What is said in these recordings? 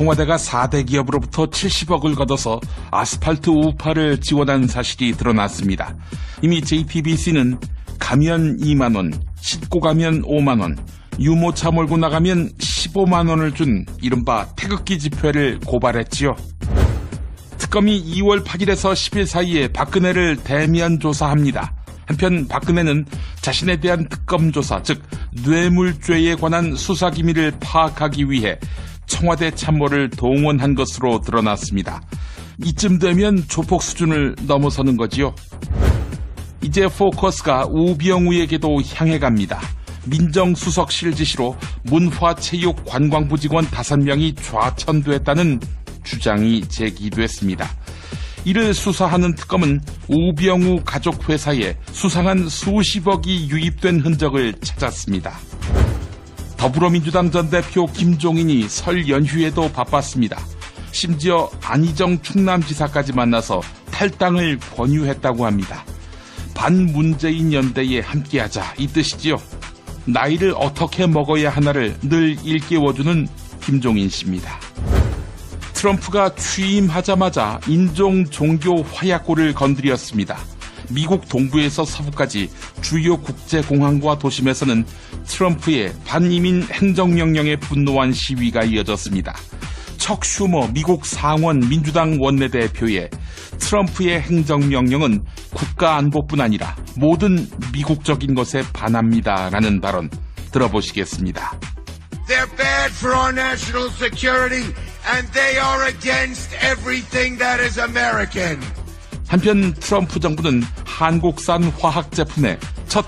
청와대가 4대 기업으로부터 70억을 걷어서 아스팔트 우파를 지원한 사실이 드러났습니다. 이미 JTBC는 가면 2만 원, 싣고 가면 5만 원, 유모차 몰고 나가면 15만 원을 준 이른바 태극기 집회를 고발했지요. 특검이 2월 8일에서 10일 사이에 박근혜를 대면 조사합니다. 한편 박근혜는 자신에 대한 특검 조사, 즉 뇌물죄에 관한 수사 기밀을 파악하기 위해 청와대 참모를 동원한 것으로 드러났습니다. 이쯤 되면 조폭 수준을 넘어서는 거지요. 이제 포커스가 우병우에게도 향해 갑니다. 민정수석실 지시로 문화체육관광부 직원 5명이 좌천됐다는 주장이 제기됐습니다. 이를 수사하는 특검은 우병우 가족 회사에 수상한 수십억이 유입된 흔적을 찾았습니다. 더불어민주당 전 대표 김종인이 설 연휴에도 바빴습니다. 심지어 안희정 충남지사까지 만나서 탈당을 권유했다고 합니다. 반문재인 연대에 함께하자 이 뜻이지요. 나이를 어떻게 먹어야 하나를 늘 일깨워주는 김종인 씨입니다. 트럼프가 취임하자마자 인종 종교 화약고를 건드렸습니다. 미국 동부에서 서부까지 주요 국제공항과 도심에서는 트럼프의 반이민 행정명령에 분노한 시위가 이어졌습니다. 척 슈머 미국 상원 민주당 원내대표의 트럼프의 행정명령은 국가안보뿐 아니라 모든 미국적인 것에 반합니다라는 발언 들어보시겠습니다. They're bad for our national security and they are against everything that is American. 한편 트럼프 정부는 한국산 화학 제품에 첫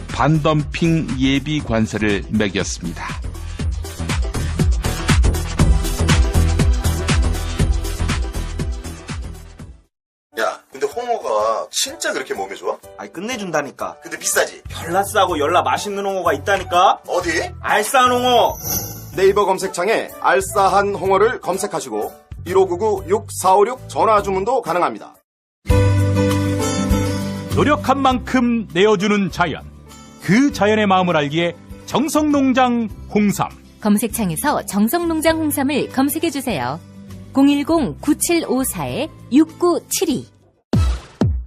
반덤핑 예비 관세를 매겼습니다. 야, 근데 홍어가 진짜 그렇게 몸에 좋아? 아니 끝내준다니까. 근데 비싸지? 별나 싸고 열나 맛있는 홍어가 있다니까. 어디? 알싸한 홍어. 네이버 검색창에 알싸한 홍어를 검색하시고 1599-6456 전화 주문도 가능합니다. 노력한 만큼 내어주는 자연. 그 자연의 마음을 알기에 정성농장 홍삼. 검색창에서 정성농장 홍삼을 검색해주세요. 010-9754-6972.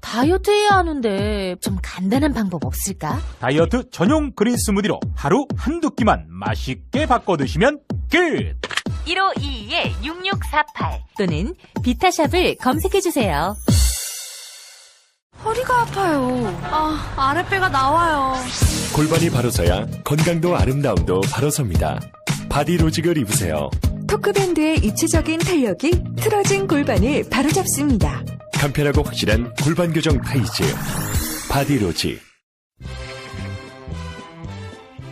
다이어트 해야 하는데 좀 간단한 방법 없을까? 다이어트 전용 그린 스무디로 하루 한두 끼만 맛있게 바꿔 드시면 끝! 1522-6648 또는 비타샵을 검색해주세요. 허리가 아파요. 아랫배가 나와요. 골반이 바로 서야 건강도 아름다움도 바로 섭니다. 바디로직을 입으세요. 토크밴드의 입체적인 탄력이 틀어진 골반을 바로잡습니다. 간편하고 확실한 골반 교정 타이즈 바디로직.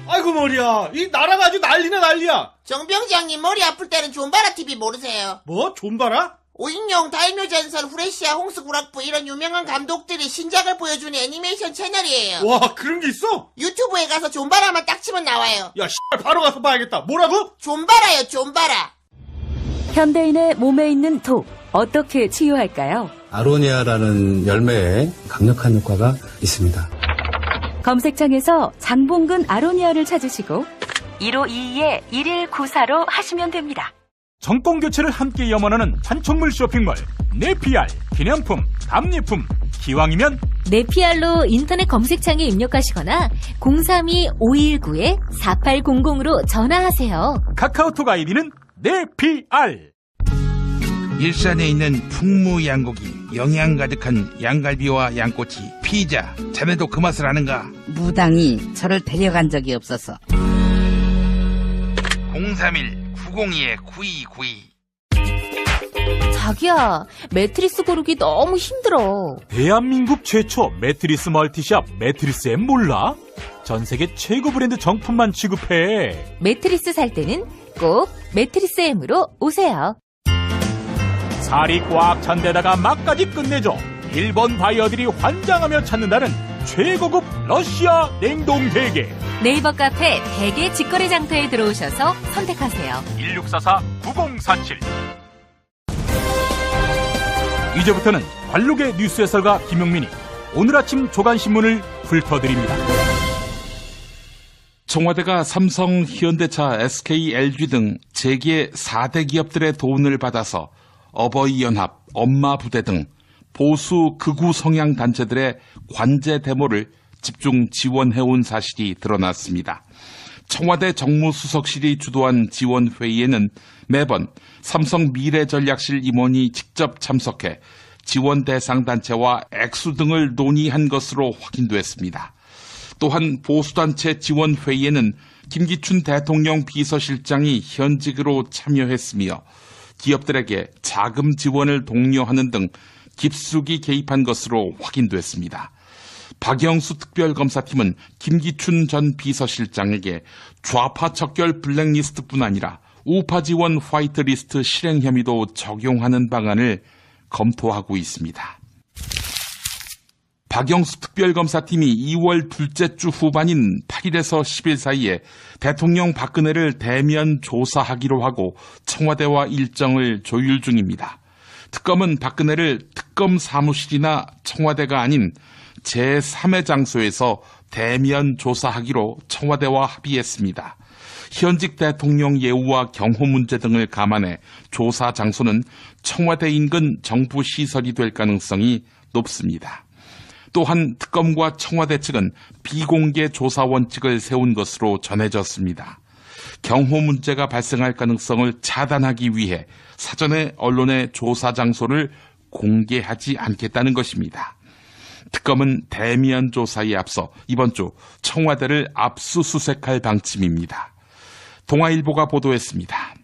아이고 머리야, 이 나라가 아주 난리나 난리야. 정병장님 머리 아플 때는 존바라 TV 모르세요? 뭐? 존바라? 오인용, 다이묘전설, 후레시아, 홍수구락부 이런 유명한 감독들이 신작을 보여주는 애니메이션 채널이에요. 와, 그런 게 있어? 유튜브에 가서 존바라만 딱 치면 나와요. 야, 바로 가서 봐야겠다. 뭐라고? 존바라요, 존바라. 현대인의 몸에 있는 독, 어떻게 치유할까요? 아로니아라는 열매에 강력한 효과가 있습니다. 검색창에서 장봉근 아로니아를 찾으시고 1522-1194로 하시면 됩니다. 정권 교체를 함께 염원하는 단총물 쇼핑몰 네피알. 기념품, 답례품, 기왕이면 네피알로 인터넷 검색창에 입력하시거나 032-519-4800으로 전화하세요. 카카오톡 아이디는 네피알. 일산에 있는 풍무양고기, 영양 가득한 양갈비와 양꼬치, 피자. 자네도 그 맛을 아는가? 무당이 저를 데려간 적이 없어서. 031-902-9292. 자기야, 매트리스 고르기 너무 힘들어. 대한민국 최초 매트리스 멀티샵 매트리스엠 몰라? 전세계 최고 브랜드 정품만 취급해. 매트리스 살 때는 꼭 매트리스M으로 오세요. 살이 꽉 찬 데다가 맛까지 끝내줘. 일본 바이어들이 환장하며 찾는다는 최고급 러시아 냉동 대게. 네이버 카페 대게 직거래 장터에 들어오셔서 선택하세요. 1644-9047. 이제부터는 관록의 뉴스 해설가 김용민이 오늘 아침 조간신문을 훑어드립니다. 청와대가 삼성, 현대차, SK, LG 등 재계 4대 기업들의 돈을 받아서 어버이연합, 엄마부대 등 보수 극우 성향 단체들의 관제 데모를 집중 지원해온 사실이 드러났습니다. 청와대 정무수석실이 주도한 지원회의에는 매번 삼성 미래전략실 임원이 직접 참석해 지원 대상 단체와 액수 등을 논의한 것으로 확인됐습니다. 또한 보수단체 지원회의에는 김기춘 대통령 비서실장이 현직으로 참여했으며 기업들에게 자금 지원을 독려하는 등 깊숙이 개입한 것으로 확인됐습니다. 박영수 특별검사팀은 김기춘 전 비서실장에게 좌파 척결 블랙리스트뿐 아니라 우파 지원 화이트리스트 실행 혐의도 적용하는 방안을 검토하고 있습니다. 박영수 특별검사팀이 2월 둘째 주 후반인 8일에서 10일 사이에 대통령 박근혜를 대면 조사하기로 하고 청와대와 일정을 조율 중입니다. 특검은 박근혜를 특검 사무실이나 청와대가 아닌 제3의 장소에서 대면 조사하기로 청와대와 합의했습니다. 현직 대통령 예우와 경호 문제 등을 감안해 조사 장소는 청와대 인근 정부 시설이 될 가능성이 높습니다. 또한 특검과 청와대 측은 비공개 조사 원칙을 세운 것으로 전해졌습니다. 경호 문제가 발생할 가능성을 차단하기 위해 사전에 언론의 조사 장소를 공개하지 않겠다는 것입니다. 특검은 대면 조사에 앞서 이번 주 청와대를 압수수색할 방침입니다. 동아일보가 보도했습니다.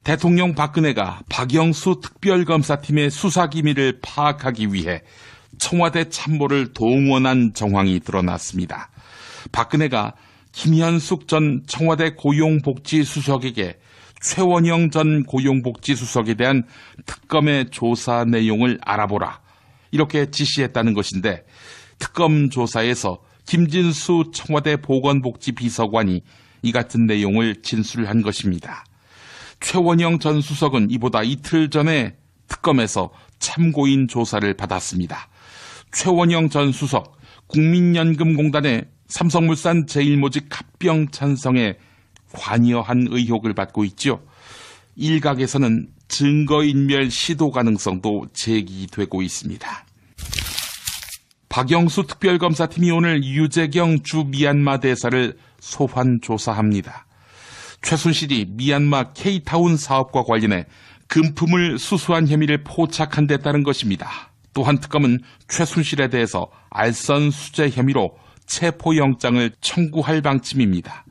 대통령 박근혜가 박영수 특별검사팀의 수사기밀을 파악하기 위해 청와대 참모를 동원한 정황이 드러났습니다. 박근혜가 김현숙 전 청와대 고용복지수석에게 최원영 전 고용복지수석에 대한 특검의 조사 내용을 알아보라 이렇게 지시했다는 것인데 특검 조사에서 김진수 청와대 보건복지비서관이 이 같은 내용을 진술한 것입니다. 최원영 전 수석은 이보다 이틀 전에 특검에서 참고인 조사를 받았습니다. 최원영 전 수석, 국민연금공단의 삼성물산 제1모직 합병 찬성에 관여한 의혹을 받고 있죠. 일각에서는 증거인멸 시도 가능성도 제기되고 있습니다. 박영수 특별검사팀이 오늘 유재경 주 미얀마 대사를 소환 조사합니다. 최순실이 미얀마 K타운 사업과 관련해 금품을 수수한 혐의를 포착한 데 따른 것입니다. 또한 특검은 최순실에 대해서 알선 수재 혐의로 체포영장을 청구할 방침입니다.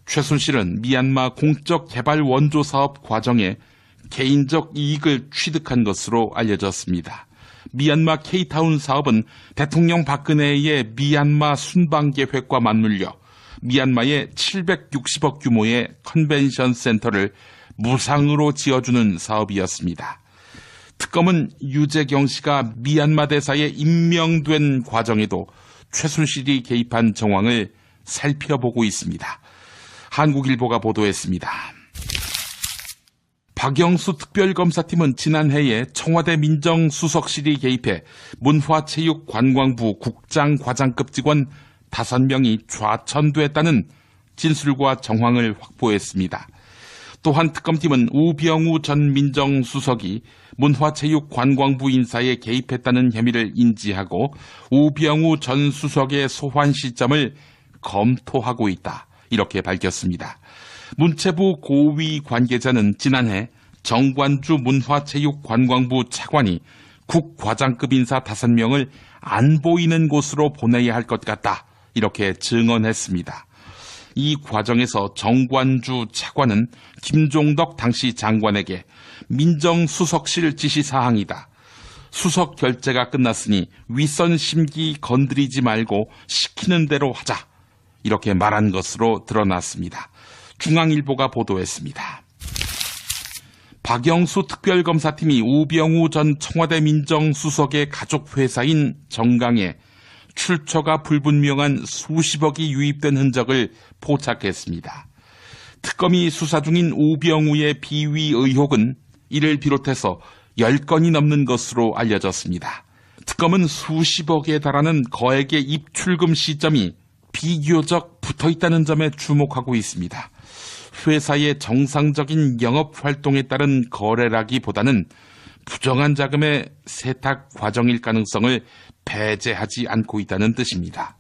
최순실은 미얀마 공적 개발 원조 사업 과정에 개인적 이익을 취득한 것으로 알려졌습니다. 미얀마 K타운 사업은 대통령 박근혜의 미얀마 순방 계획과 맞물려 미얀마에 760억 규모의 컨벤션 센터를 무상으로 지어주는 사업이었습니다. 특검은 유재경 씨가 미얀마 대사에 임명된 과정에도 최순실이 개입한 정황을 살펴보고 있습니다. 한국일보가 보도했습니다. 박영수 특별검사팀은 지난해에 청와대 민정수석실이 개입해 문화체육관광부 국장과장급 직원 5명이 좌천됐다는 진술과 정황을 확보했습니다. 또한 특검팀은 우병우 전 민정수석이 문화체육관광부 인사에 개입했다는 혐의를 인지하고 우병우 전 수석의 소환 시점을 검토하고 있다. 이렇게 밝혔습니다. 문체부 고위 관계자는 지난해 정관주 문화체육관광부 차관이 국과장급 인사 5명을 안 보이는 곳으로 보내야 할 것 같다. 이렇게 증언했습니다. 이 과정에서 정관주 차관은 김종덕 당시 장관에게 민정수석실 지시사항이다. 수석 결재가 끝났으니 윗선 심기 건드리지 말고 시키는 대로 하자. 이렇게 말한 것으로 드러났습니다. 중앙일보가 보도했습니다. 박영수 특별검사팀이 우병우 전 청와대 민정수석의 가족회사인 정강에 출처가 불분명한 수십억이 유입된 흔적을 포착했습니다. 특검이 수사 중인 우병우의 비위 의혹은 이를 비롯해서 10건이 넘는 것으로 알려졌습니다. 특검은 수십억에 달하는 거액의 입출금 시점이 비교적 붙어있다는 점에 주목하고 있습니다. 회사의 정상적인 영업 활동에 따른 거래라기보다는 부정한 자금의 세탁 과정일 가능성을 배제하지 않고 있다는 뜻입니다.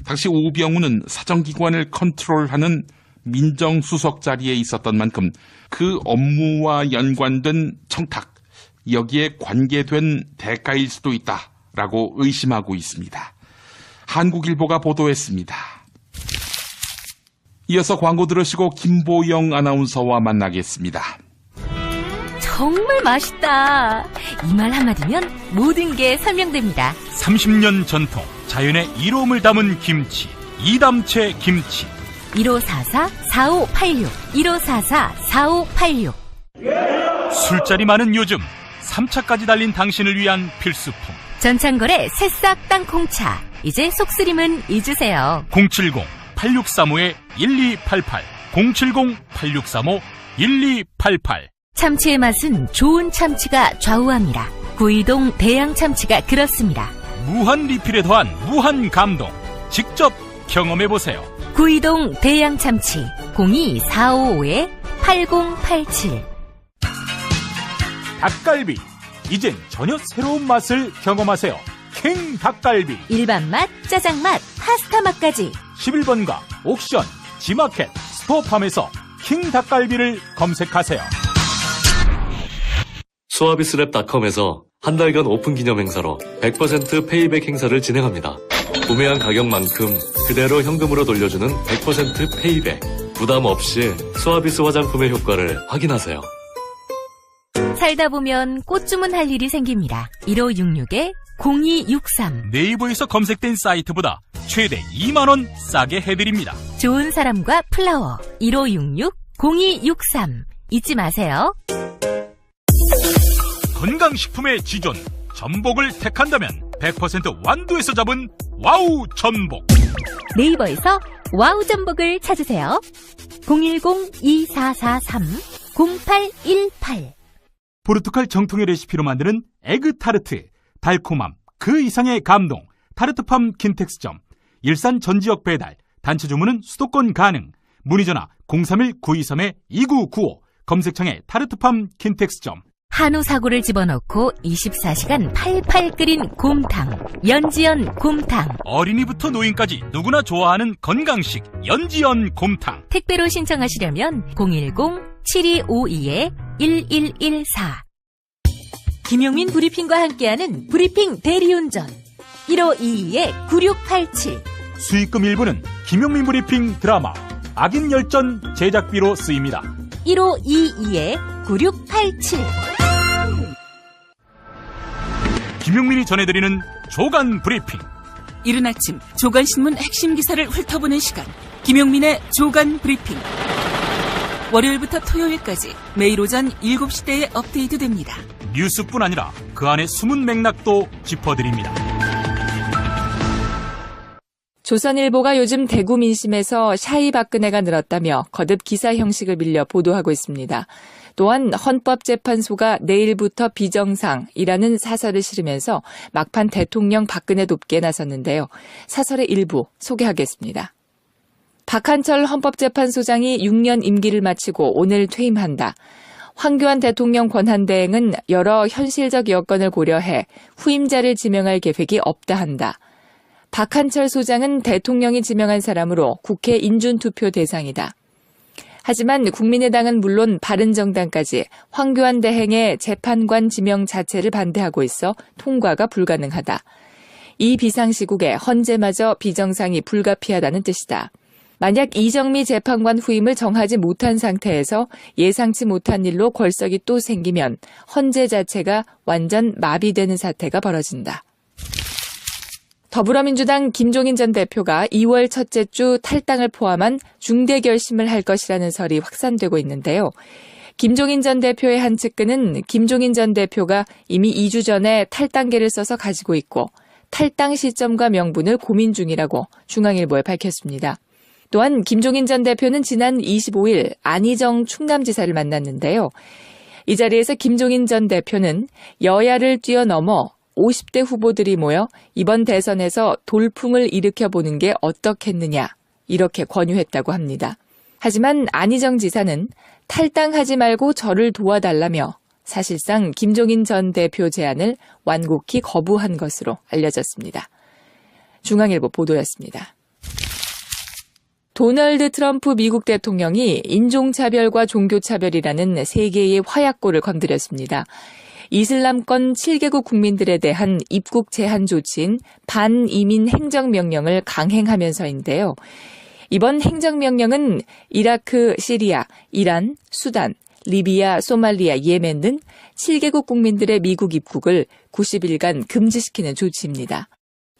당시 오병우는 사정기관을 컨트롤하는 민정수석 자리에 있었던 만큼 그 업무와 연관된 청탁, 여기에 관계된 대가일 수도 있다라고 의심하고 있습니다. 한국일보가 보도했습니다. 이어서 광고 들으시고 김보영 아나운서와 만나겠습니다. 정말 맛있다. 이 말 한마디면 모든 게 설명됩니다. 30년 전통 자연의 이로움을 담은 김치, 이담채 김치. 1544-4586 1544-4586. 술자리 많은 요즘 3차까지 달린 당신을 위한 필수품. 전창걸의 새싹 땅콩차. 이제 속쓰림은 잊으세요. 070-8635-1288 070-8635-1288. 참치의 맛은 좋은 참치가 좌우합니다. 구이동 대양 참치가 그렇습니다. 무한 리필에 더한 무한 감동. 직접 경험해보세요. 구이동 대양 참치 02455-8087. 닭갈비. 이젠 전혀 새로운 맛을 경험하세요. 킹 닭갈비. 일반 맛, 짜장 맛, 파스타 맛까지. 11번가 옥션, 지마켓, 스토어팜에서 킹 닭갈비를 검색하세요. 수아비스랩닷컴에서 한 달간 오픈 기념 행사로 100% 페이백 행사를 진행합니다. 구매한 가격만큼 그대로 현금으로 돌려주는 100% 페이백. 부담 없이 수아비스 화장품의 효과를 확인하세요. 살다 보면 꽃 주문할 일이 생깁니다. 1566-0263. 네이버에서 검색된 사이트보다 최대 2만원 싸게 해드립니다. 좋은 사람과 플라워 1566-0263. 잊지 마세요. 건강식품의 지존 전복을 택한다면 100% 완도에서 잡은 와우 전복. 네이버에서 와우 전복을 찾으세요. 010-2443-0818. 포르투갈 정통의 레시피로 만드는 에그 타르트. 달콤함 그 이상의 감동. 타르트팜 킨텍스점. 일산 전 지역 배달. 단체 주문은 수도권 가능. 문의 전화 031-923-2995. 검색창에 타르트팜 킨텍스점. 한우 사고를 집어넣고 24시간 팔팔 끓인 곰탕. 연지연 곰탕. 어린이부터 노인까지 누구나 좋아하는 건강식 연지연 곰탕. 택배로 신청하시려면 010-7252-1114. 김용민 브리핑과 함께하는 브리핑 대리운전 1522-9687. 수익금 일부는 김용민 브리핑 드라마 악인 열전 제작비로 쓰입니다. 1522-9687. 김용민이 전해드리는 조간 브리핑. 이른 아침 조간신문 핵심 기사를 훑어보는 시간, 김용민의 조간 브리핑. 월요일부터 토요일까지 매일 오전 7시대에 업데이트됩니다. 뉴스뿐 아니라 그 안에 숨은 맥락도 짚어드립니다. 조선일보가 요즘 대구 민심에서 샤이 박근혜가 늘었다며 거듭 기사 형식을 빌려 보도하고 있습니다. 또한 헌법재판소가 내일부터 비정상이라는 사설을 실으면서 막판 대통령 박근혜 돕기에 나섰는데요. 사설의 일부 소개하겠습니다. 박한철 헌법재판소장이 6년 임기를 마치고 오늘 퇴임한다. 황교안 대통령 권한대행은 여러 현실적 여건을 고려해 후임자를 지명할 계획이 없다 한다. 박한철 소장은 대통령이 지명한 사람으로 국회 인준투표 대상이다. 하지만 국민의당은 물론 바른정당까지 황교안 대행의 재판관 지명 자체를 반대하고 있어 통과가 불가능하다. 이 비상시국에 헌재마저 비정상이 불가피하다는 뜻이다. 만약 이정미 재판관 후임을 정하지 못한 상태에서 예상치 못한 일로 걸석이 또 생기면 헌재 자체가 완전 마비되는 사태가 벌어진다. 더불어민주당 김종인 전 대표가 2월 첫째 주 탈당을 포함한 중대 결심을 할 것이라는 설이 확산되고 있는데요. 김종인 전 대표의 한 측근은 김종인 전 대표가 이미 2주 전에 탈당계를 써서 가지고 있고 탈당 시점과 명분을 고민 중이라고 중앙일보에 밝혔습니다. 또한 김종인 전 대표는 지난 25일 안희정 충남지사를 만났는데요. 이 자리에서 김종인 전 대표는 여야를 뛰어넘어 50대 후보들이 모여 이번 대선에서 돌풍을 일으켜보는 게 어떻겠느냐 이렇게 권유했다고 합니다. 하지만 안희정 지사는 탈당하지 말고 저를 도와달라며 사실상 김종인 전 대표 제안을 완곡히 거부한 것으로 알려졌습니다. 중앙일보 보도였습니다. 도널드 트럼프 미국 대통령이 인종차별과 종교차별이라는 세 개의 화약고를 건드렸습니다. 이슬람권 7개국 국민들에 대한 입국 제한 조치인 반이민 행정명령을 강행하면서인데요. 이번 행정명령은 이라크, 시리아, 이란, 수단, 리비아, 소말리아, 예멘 등 7개국 국민들의 미국 입국을 90일간 금지시키는 조치입니다.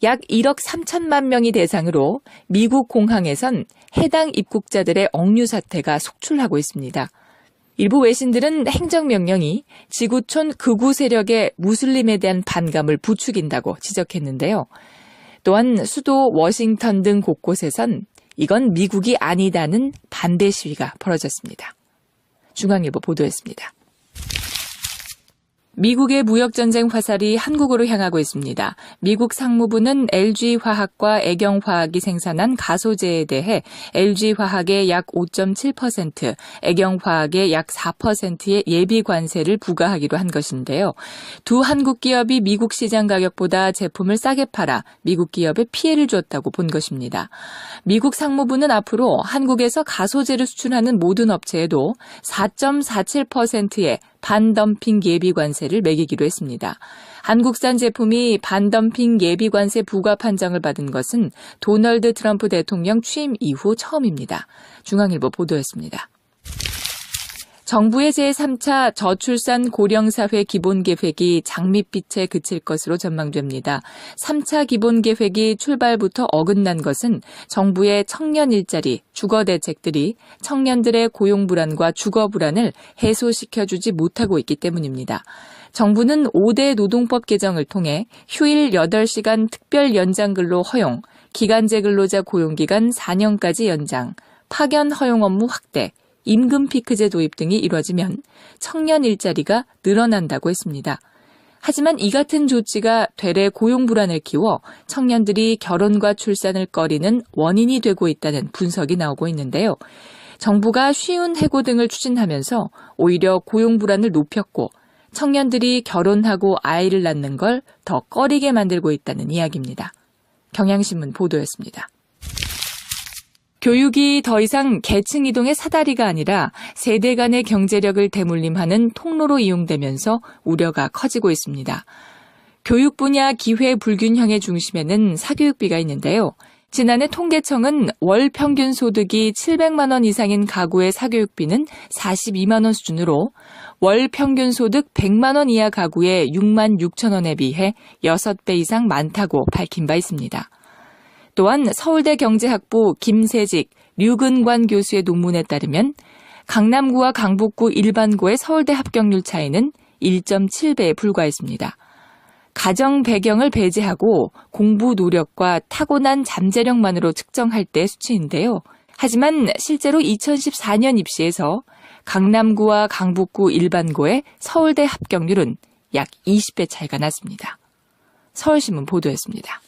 약 1억 3천만 명이 대상으로 미국 공항에선 해당 입국자들의 억류 사태가 속출하고 있습니다. 일부 외신들은 행정명령이 지구촌 극우 세력의 무슬림에 대한 반감을 부추긴다고 지적했는데요. 또한 수도 워싱턴 등 곳곳에선 이건 미국이 아니다는 반대 시위가 벌어졌습니다. 중앙일보 보도했습니다. 미국의 무역전쟁 화살이 한국으로 향하고 있습니다. 미국 상무부는 LG화학과 애경화학이 생산한 가소제에 대해 LG화학의 약 5.7%, 애경화학의 약 4%의 예비 관세를 부과하기로 한 것인데요. 두 한국 기업이 미국 시장 가격보다 제품을 싸게 팔아 미국 기업에 피해를 줬다고 본 것입니다. 미국 상무부는 앞으로 한국에서 가소제를 수출하는 모든 업체에도 4.47%의 반덤핑 예비관세를 매기기로 했습니다. 한국산 제품이 반덤핑 예비관세 부과 판정을 받은 것은 도널드 트럼프 대통령 취임 이후 처음입니다. 중앙일보 보도였습니다. 정부의 제3차 저출산 고령사회 기본계획이 장밋빛에 그칠 것으로 전망됩니다. 3차 기본계획이 출발부터 어긋난 것은 정부의 청년 일자리, 주거 대책들이 청년들의 고용 불안과 주거 불안을 해소시켜주지 못하고 있기 때문입니다. 정부는 5대 노동법 개정을 통해 휴일 8시간 특별 연장근로 허용, 기간제 근로자 고용기간 4년까지 연장, 파견 허용 업무 확대, 임금 피크제 도입 등이 이뤄지면 청년 일자리가 늘어난다고 했습니다. 하지만 이 같은 조치가 되레 고용 불안을 키워 청년들이 결혼과 출산을 꺼리는 원인이 되고 있다는 분석이 나오고 있는데요. 정부가 쉬운 해고 등을 추진하면서 오히려 고용 불안을 높였고 청년들이 결혼하고 아이를 낳는 걸 더 꺼리게 만들고 있다는 이야기입니다. 경향신문 보도였습니다. 교육이 더 이상 계층 이동의 사다리가 아니라 세대 간의 경제력을 대물림하는 통로로 이용되면서 우려가 커지고 있습니다. 교육 분야 기회 불균형의 중심에는 사교육비가 있는데요. 지난해 통계청은 월 평균 소득이 700만 원 이상인 가구의 사교육비는 42만 원 수준으로 월 평균 소득 100만 원 이하 가구의 6만 6천 원에 비해 6배 이상 많다고 밝힌 바 있습니다. 또한 서울대 경제학부 김세직, 류근관 교수의 논문에 따르면 강남구와 강북구 일반고의 서울대 합격률 차이는 1.7배에 불과했습니다. 가정 배경을 배제하고 공부 노력과 타고난 잠재력만으로 측정할 때 수치인데요. 하지만 실제로 2014년 입시에서 강남구와 강북구 일반고의 서울대 합격률은 약 20배 차이가 났습니다. 서울신문 보도였습니다.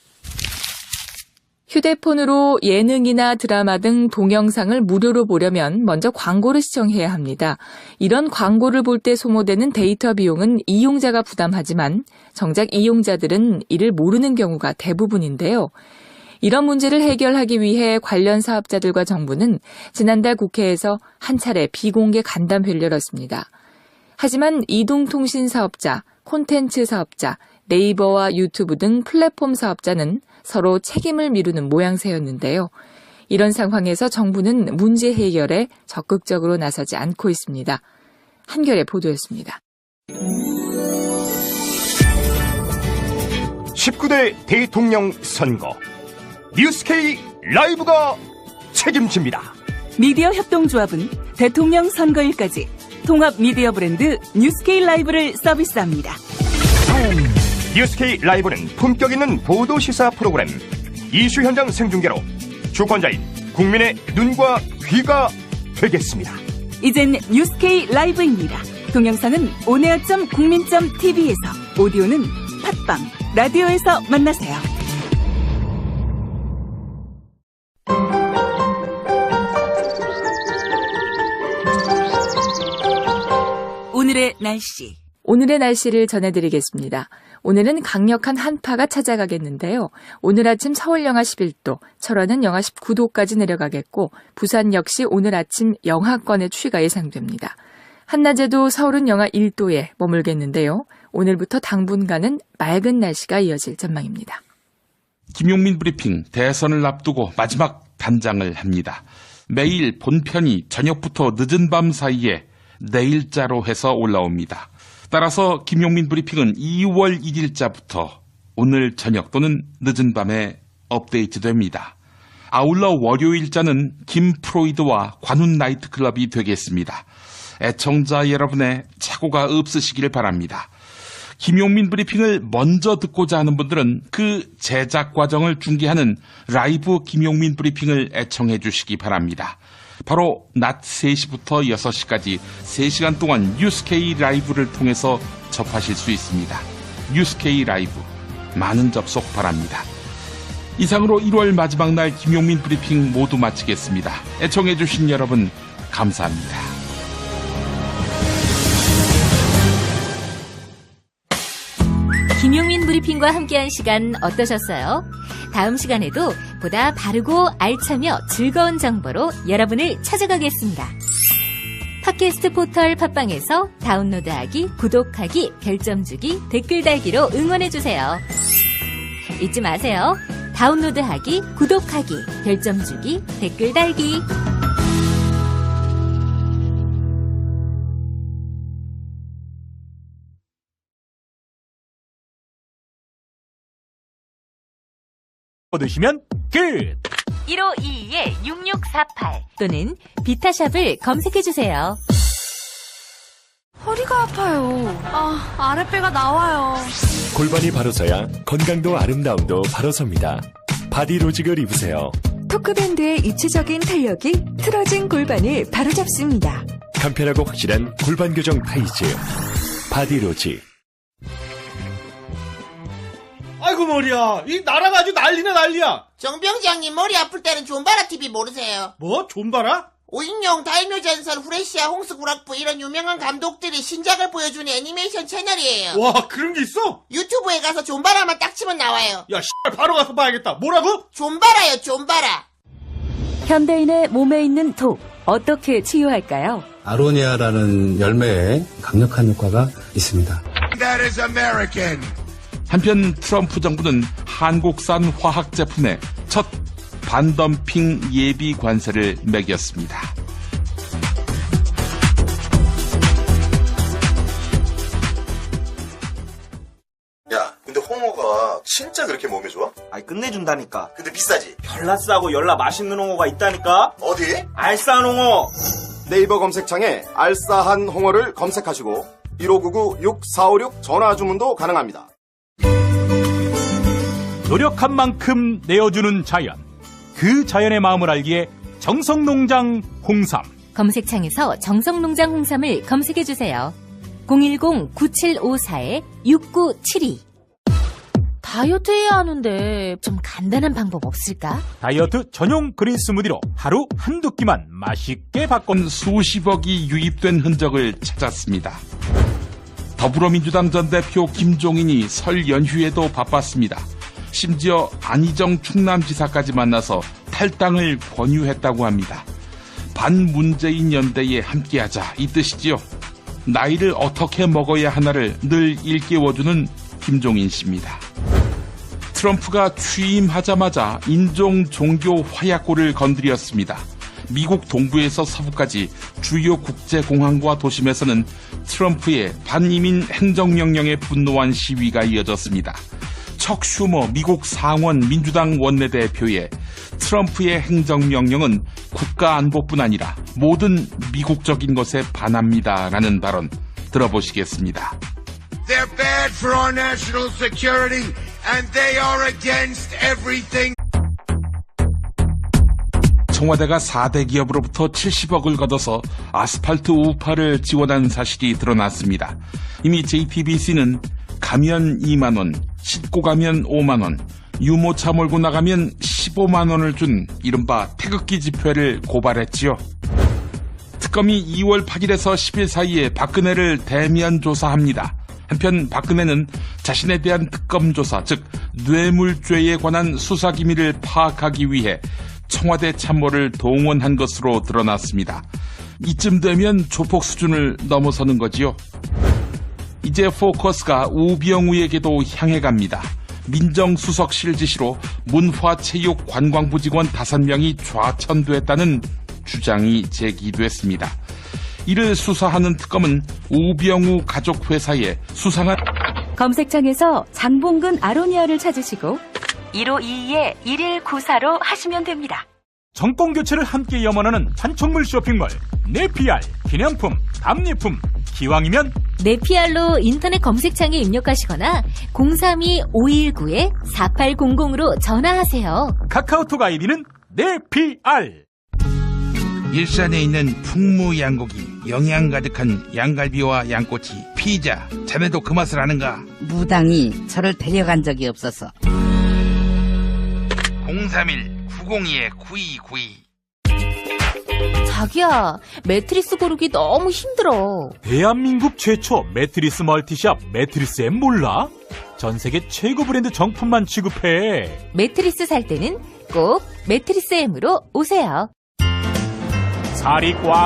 휴대폰으로 예능이나 드라마 등 동영상을 무료로 보려면 먼저 광고를 시청해야 합니다. 이런 광고를 볼 때 소모되는 데이터 비용은 이용자가 부담하지만 정작 이용자들은 이를 모르는 경우가 대부분인데요. 이런 문제를 해결하기 위해 관련 사업자들과 정부는 지난달 국회에서 한 차례 비공개 간담회를 열었습니다. 하지만 이동통신 사업자, 콘텐츠 사업자, 네이버와 유튜브 등 플랫폼 사업자는 서로 책임을 미루는 모양새였는데요. 이런 상황에서 정부는 문제 해결에 적극적으로 나서지 않고 있습니다. 한겨레 보도였습니다. 19대 대통령 선거 뉴스K 라이브가 책임집니다. 미디어 협동조합은 대통령 선거일까지 통합 미디어 브랜드 뉴스K 라이브를 서비스합니다. 뉴스K 라이브는 품격 있는 보도 시사 프로그램, 이슈 현장 생중계로 주권자인 국민의 눈과 귀가 되겠습니다. 이젠 뉴스K 라이브입니다. 동영상은 온에어.국민.tv에서, 오디오는 팟빵, 라디오에서 만나세요. 오늘의 날씨. 오늘의 날씨를 전해드리겠습니다. 오늘은 강력한 한파가 찾아가겠는데요. 오늘 아침 서울 영하 11도, 철원은 영하 19도까지 내려가겠고 부산 역시 오늘 아침 영하권의 추위가 예상됩니다. 한낮에도 서울은 영하 1도에 머물겠는데요. 오늘부터 당분간은 맑은 날씨가 이어질 전망입니다. 김용민 브리핑 대선을 앞두고 마지막 단장을 합니다. 매일 본편이 저녁부터 늦은 밤 사이에 내일자로 해서 올라옵니다. 따라서 김용민 브리핑은 2월 1일자부터 오늘 저녁 또는 늦은 밤에 업데이트됩니다. 아울러 월요일자는 김 프로이드와 관훈 나이트클럽이 되겠습니다. 애청자 여러분의 착오가 없으시길 바랍니다. 김용민 브리핑을 먼저 듣고자 하는 분들은 그 제작 과정을 중계하는 라이브 김용민 브리핑을 애청해 주시기 바랍니다. 바로 낮 3시부터 6시까지 3시간 동안 뉴스K 라이브를 통해서 접하실 수 있습니다. 뉴스K 라이브 많은 접속 바랍니다. 이상으로 1월 마지막 날 김용민 브리핑 모두 마치겠습니다. 애청해 주신 여러분 감사합니다. 김용민 브리핑과 함께한 시간 어떠셨어요? 다음 시간에도 보다 바르고 알차며 즐거운 정보로 여러분을 찾아가겠습니다. 팟캐스트 포털 팟빵에서 다운로드하기, 구독하기, 별점 주기, 댓글 달기로 응원해주세요. 잊지 마세요. 다운로드하기, 구독하기, 별점 주기, 댓글 달기. 얻으시면 끝! 1522-6648 또는 비타샵을 검색해주세요. 허리가 아파요. 아랫배가 나와요. 골반이 바로 서야 건강도 아름다움도 바로 섭니다. 바디로직을 입으세요. 토크밴드의 입체적인 탄력이 틀어진 골반을 바로잡습니다. 간편하고 확실한 골반 교정 타이즈. 바디로직. 아이고 머리야. 이 나라가 아주 난리나 난리야. 정병장님 머리 아플 때는 존바라 TV 모르세요? 뭐? 존바라? 오인용, 다이묘전설, 후레쉬아, 홍수구락부 이런 유명한 감독들이 신작을 보여주는 애니메이션 채널이에요. 와, 그런 게 있어? 유튜브에 가서 존바라만 딱 치면 나와요. 야, 바로 가서 봐야겠다. 뭐라고? 존바라요, 존바라. 현대인의 몸에 있는 독, 어떻게 치유할까요? 아로니아라는 열매에 강력한 효과가 있습니다. That is American. 한편 트럼프 정부는 한국산 화학 제품에 첫 반덤핑 예비 관세를 매겼습니다. 야, 근데 홍어가 진짜 그렇게 몸에 좋아? 아이 끝내준다니까. 근데 비싸지? 별나 싸고 열나 맛있는 홍어가 있다니까. 어디? 알싸한 홍어. 네이버 검색창에 알싸한 홍어를 검색하시고 1599-6456 전화 주문도 가능합니다. 노력한 만큼 내어주는 자연. 그 자연의 마음을 알기에 정성농장 홍삼. 검색창에서 정성농장 홍삼을 검색해주세요. 010-9754-6972 다이어트 해야 하는데 좀 간단한 방법 없을까? 다이어트 전용 그린 스무디로 하루 한두 끼만 맛있게 바꾼 수십억이 유입된 흔적을 찾았습니다. 더불어민주당 전 대표 김종인이 설 연휴에도 바빴습니다. 심지어 안희정 충남지사까지 만나서 탈당을 권유했다고 합니다. 반문재인 연대에 함께하자 이 뜻이지요. 나이를 어떻게 먹어야 하나를 늘 일깨워주는 김종인 씨입니다. 트럼프가 취임하자마자 인종 종교 화약고를 건드렸습니다. 미국 동부에서 서부까지 주요 국제공항과 도심에서는 트럼프의 반이민 행정명령에 분노한 시위가 이어졌습니다. 척 슈머 미국 상원 민주당 원내대표의 트럼프의 행정명령은 국가안보뿐 아니라 모든 미국적인 것에 반합니다라는 발언 들어보시겠습니다. They're bad for our national security and they are against everything. 청와대가 4대 기업으로부터 70억을 걷어서 아스팔트 우파를 지원한 사실이 드러났습니다. 이미 JTBC는 가면 2만 원, 싣고 가면 5만 원, 유모차 몰고 나가면 15만 원을 준 이른바 태극기 집회를 고발했지요. 특검이 2월 8일에서 10일 사이에 박근혜를 대면 조사합니다. 한편 박근혜는 자신에 대한 특검 조사, 즉 뇌물죄에 관한 수사 기밀을 파악하기 위해 청와대 참모를 동원한 것으로 드러났습니다. 이쯤 되면 조폭 수준을 넘어서는 거지요. 이제 포커스가 우병우에게도 향해 갑니다. 민정수석실 지시로 문화체육관광부 직원 5명이 좌천됐다는 주장이 제기됐습니다. 이를 수사하는 특검은 우병우 가족 회사에 수상한 검색창에서 장봉근 아로니아를 찾으시고 1522-1194로 하시면 됩니다. 정권교체를 함께 염원하는 판촉물 쇼핑몰 네피알, 기념품, 답례품, 기왕이면 네피알로 인터넷 검색창에 입력하시거나 032-519-4800으로 전화하세요. 카카오톡 아이디는 네피알. 일산에 있는 풍무양고기, 영양 가득한 양갈비와 양꼬치, 피자, 자네도 그 맛을 아는가? 무당이 저를 데려간 적이 없어서 031-902-9292. 자기야, 매트리스 고르기 너무 힘들어. 대한민국 최초 매트리스 멀티샵 매트리스엠 몰라? 전 세계 최고 브랜드 정품만 취급해. 매트리스 살 때는 꼭 매트리스 M으로 오세요. 살이 꽉